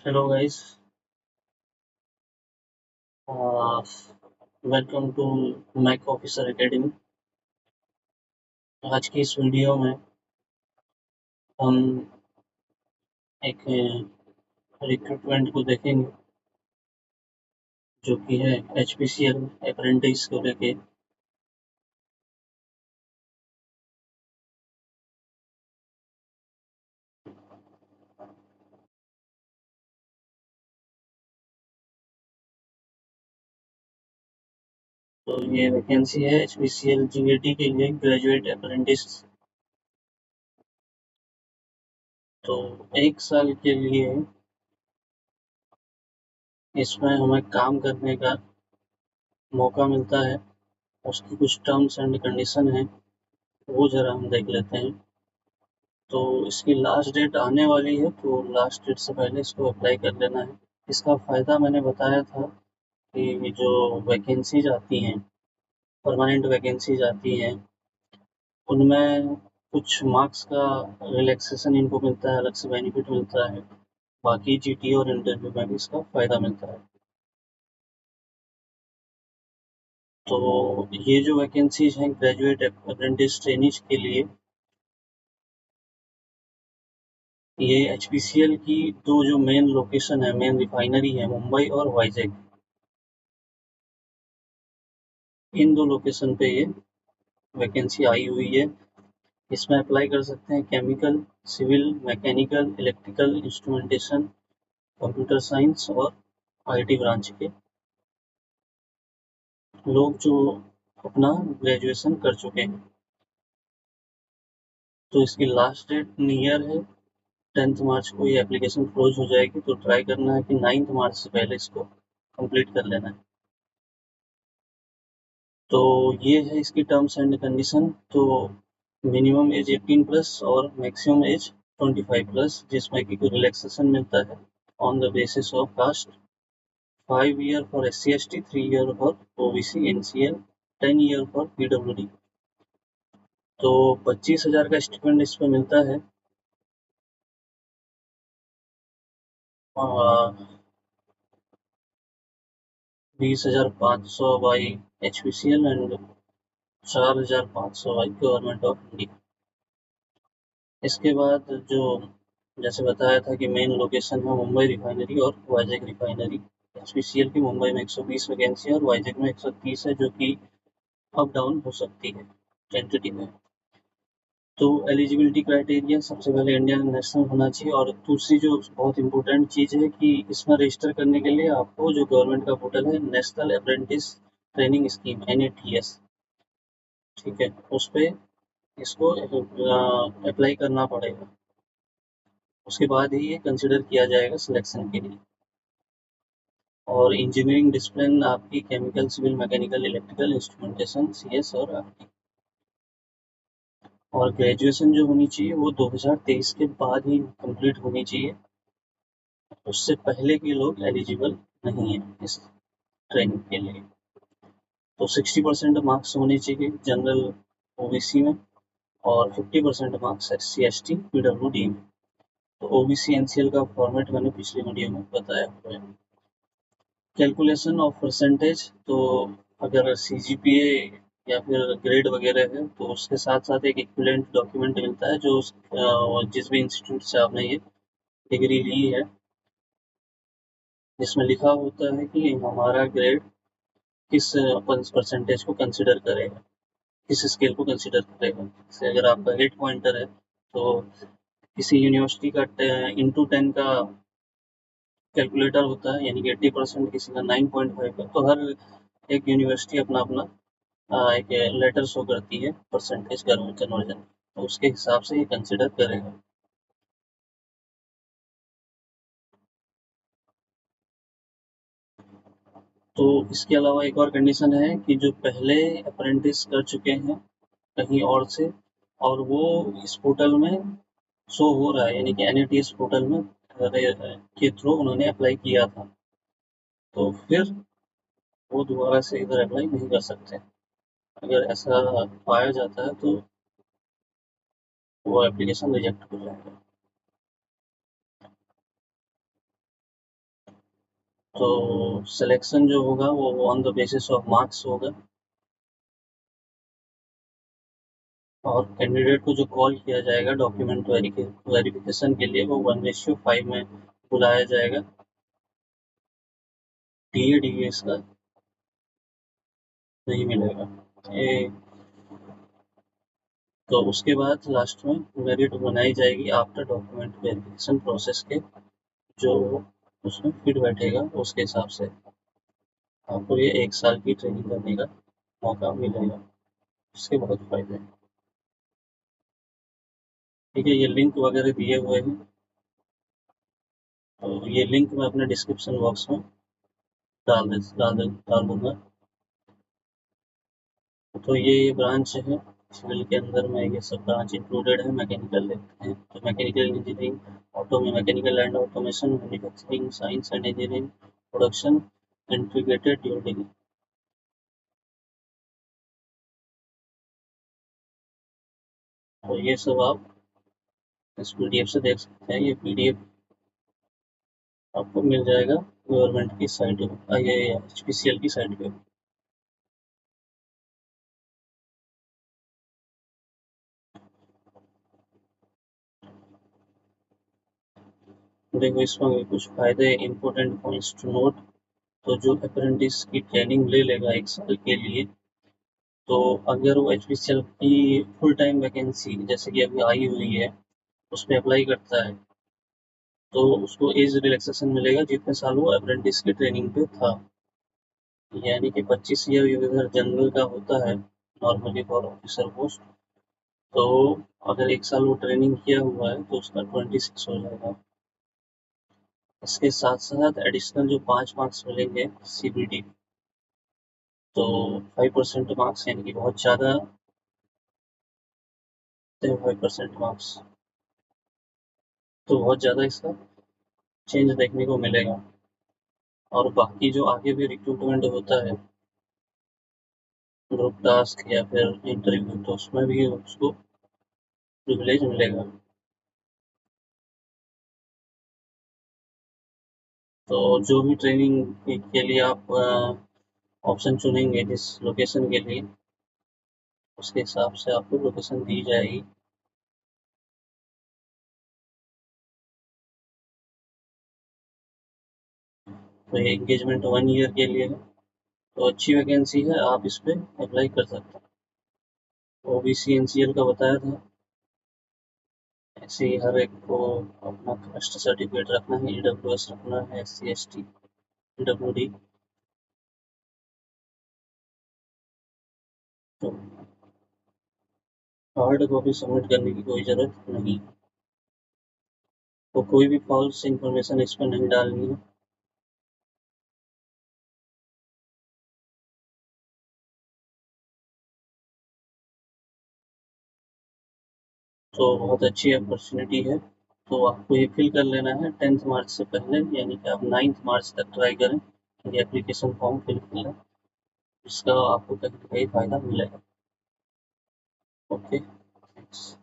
Hello guys, uh, welcome to Mac Officer Academy। आज की इस वीडियो में हम एक रिक्रूटमेंट को देखेंगे जो कि है HPCL अप्रेंटिस को लेके। तो ये वैकेंसी है HPCL GAT के लिए ग्रेजुएट अप्रेंटिस। तो 1 साल के लिए इसमें हमें काम करने का मौका मिलता है। उसकी कुछ टर्म्स एंड कंडीशन है, वो ज़रा हम देख लेते हैं। तो इसकी लास्ट डेट आने वाली है, तो लास्ट डेट से पहले इसको अप्लाई कर लेना है। इसका फ़ायदा मैंने बताया था कि जो वैकेंसीज आती हैं, परमानेंट वैकेंसीज आती हैं, उनमें कुछ मार्क्स का रिलैक्सेशन इनको मिलता है, अलग से बेनिफिट मिलता है। बाकी जीटी और इंटरव्यू में भी इसका फ़ायदा मिलता है। तो ये जो वैकेंसीज हैं ग्रेजुएट अप्रेंटिस ट्रेनीज के लिए, ये HPCL की दो जो मेन लोकेशन है, मेन रिफाइनरी है, मुंबई और वाइजैक। इन दो लोकेशन पे ये वैकेंसी आई हुई है। इसमें अप्लाई कर सकते हैं chemical, civil, mechanical, electrical, instrumentation, computer science और आईटी ब्रांच के लोग जो अपना ग्रेजुएशन कर चुके हैं। तो इसकी लास्ट डेट नियर है, 10th मार्च को ये एप्लीकेशन क्लोज हो जाएगी। तो ट्राई करना है कि 9th मार्च से पहले इसको कंप्लीट कर लेना है। तो ये है इसकी टर्म्स एंड कंडीशन। तो मिनिमम एज 18 प्लस और मैक्सिमम एज 25 प्लस, जिसमें कि रिलैक्सेशन मिलता है on the basis of caste. 5 year for SC/ST, 3 year for OBC NCL, 10 year for PWD। तो 25,000 का स्टिपेंड इस पे मिलता है। 20,500 by HPCL and 4,500 by government of India. इसके बाद जो जैसे बताया था कि मेन लोकेशन है मुंबई रिफाइनरी और वाइजैक रिफाइनरी। HPCL की मुंबई में 120 वैकेंसी है और वाइजैक में 130 है, जो कि अप डाउन हो सकती है टेंटेटिव में। तो एलिजिबिलिटी क्राइटेरिया सबसे पहले इंडियन नेशनल होना चाहिए, और दूसरी जो बहुत इंपॉर्टेंट चीज़ है कि इसमें रजिस्टर करने के लिए आपको जो गवर्नमेंट का पोर्टल है, national apprentice training scheme NATS, ठीक है, उस पर इसको अप्लाई करना पड़ेगा। उसके बाद ही ये कंसिडर किया जाएगा सिलेक्शन के लिए। और इंजीनियरिंग डिसिप्लिन आपकी chemical, civil, mechanical, electrical, instrumentation, CS और RT। और ग्रेजुएशन जो होनी चाहिए वो 2023 के बाद ही कंप्लीट होनी चाहिए। उससे पहले के लोग एलिजिबल नहीं है इस ट्रेनिंग के लिए। तो 60% मार्क्स होने चाहिए जनरल OBC में, और 50% मार्क्स SC/ST PWD में। तो OBC NCL का फॉर्मेट मैंने पिछली वीडियो में बताया हुआ है। कैलकुलेशन ऑफ परसेंटेज, तो अगर CGPA या फिर ग्रेड वगैरह है तो उसके साथ साथ एक इक्विवेलेंट डॉक्यूमेंट मिलता है, जो जिस भी इंस्टीट्यूट से आपने ये डिग्री ली है, जिसमें लिखा होता है कि हमारा ग्रेड किस परसेंटेज को कंसिडर करेगा, किस स्केल को कंसिडर करेगा। जैसे अगर आपका 8 पॉइंटर है, तो किसी यूनिवर्सिटी का इंटू 10 का कैलकुलेटर होता है, यानी कि 80%, किसी का 9.5 का। तो हर एक यूनिवर्सिटी अपना अपना एक लेटर शो करती है परसेंटेज कन्वर्जन, तो उसके हिसाब से ये कंसिडर करेगा। तो इसके अलावा एक और कंडीशन है कि जो पहले अप्रेंटिस कर चुके हैं कहीं और से, और वो इस पोर्टल में शो हो रहा है, यानी कि NATS पोर्टल में के थ्रू उन्होंने अप्लाई किया था, तो फिर वो दोबारा से इधर अप्लाई नहीं कर सकते। अगर ऐसा पाया जाता है तो वो एप्लीकेशन रिजेक्ट हो जाएगा। तो सिलेक्शन जो होगा वो on the basis of marks होगा, और कैंडिडेट को जो कॉल किया जाएगा डॉक्यूमेंट वेरिफिकेशन के लिए वो 1:5 में बुलाया जाएगा। टीए डीएस का नहीं मिलेगा। ये तो उसके बाद लास्ट में मेरिट बनाई जाएगी आफ्टर डॉक्यूमेंट वेरिफिकेशन प्रोसेस के, जो उसमें फिट बैठेगा उसके हिसाब से आपको ये 1 साल की ट्रेनिंग करने का मौका मिलेगा। इसके बहुत फ़ायदे हैं। ठीक है, ये लिंक वगैरह दिए हुए हैं, तो ये लिंक मैं अपने डिस्क्रिप्शन बॉक्स में डाल दूँगा। तो ये ब्रांच है, सिविल के अंदर में ये सब ब्रांच इंक्लूडेड है। मैकेनिकल लेते हैं तो मैकेनिकल इंजीनियरिंग, ऑटो में mechanical and automation, manufacturing, science and engineering, production, integrated building. तो ये सब आप इस पीडीएफ से देख सकते हैं। ये पीडीएफ आपको मिल जाएगा गवर्नमेंट की साइट पे, ये एचपीसीएल की साइट पे। देखो इसमें कुछ फायदे, इंपॉर्टेंट पॉइंट्स टू नोट। तो जो अप्रेंटिस की ट्रेनिंग ले लेगा 1 साल के लिए, तो अगर वो एचपीसीएल की फुल टाइम वैकेंसी जैसे कि अभी आई हुई है उस पे अप्लाई करता है, तो उसको एज रिलैक्सेशन मिलेगा जितने साल वो अप्रेंटिस की ट्रेनिंग पे था। यानी कि 25 ईयर इधर जनरल का होता है नॉर्मली फॉर ऑफिसर पोस्ट, तो अगर 1 साल वो ट्रेनिंग किया हुआ है तो उसका 26 हो जाएगा। इसके साथ साथ एडिशनल जो 5 मार्क्स मिलेंगे सीबीटी, तो 5% मार्क्स यानी कि बहुत ज़्यादा, 5% मार्क्स तो बहुत ज़्यादा इसका चेंज देखने को मिलेगा। और बाकी जो आगे भी रिक्रूटमेंट होता है, ग्रुप टास्क या फिर इंटरव्यू, तो उसमें भी उसको प्रिविलेज मिलेगा। तो जो भी ट्रेनिंग के लिए आप ऑप्शन चुनेंगे जिस लोकेशन के लिए, उसके हिसाब से आपको लोकेशन दी जाएगी। तो ये एंगेजमेंट 1 ईयर के लिए है, तो अच्छी वैकेंसी है, आप इस पे अप्लाई कर सकते हैं। ओबीसी एनसीएल का बताया था, ऐसे ही हर एक को अपना कास्ट सर्टिफिकेट रखना है, ईडब्ल्यूएस रखना है, एससी एसटी, पीडब्ल्यूडी। तो हार्ड कॉपी सबमिट करने की कोई ज़रूरत नहीं, तो कोई भी फॉल्स इंफॉर्मेशन इस पर नहीं डालनी है। तो बहुत अच्छी अपॉर्चुनिटी है, तो आपको ये फिल कर लेना है 10th मार्च से पहले, यानी कि आप 9th मार्च तक ट्राई करें कि एप्लीकेशन फॉर्म फिल कर लें, इसका आपको कहीं ना कहीं फ़ायदा मिलेगा। Okay, thanks.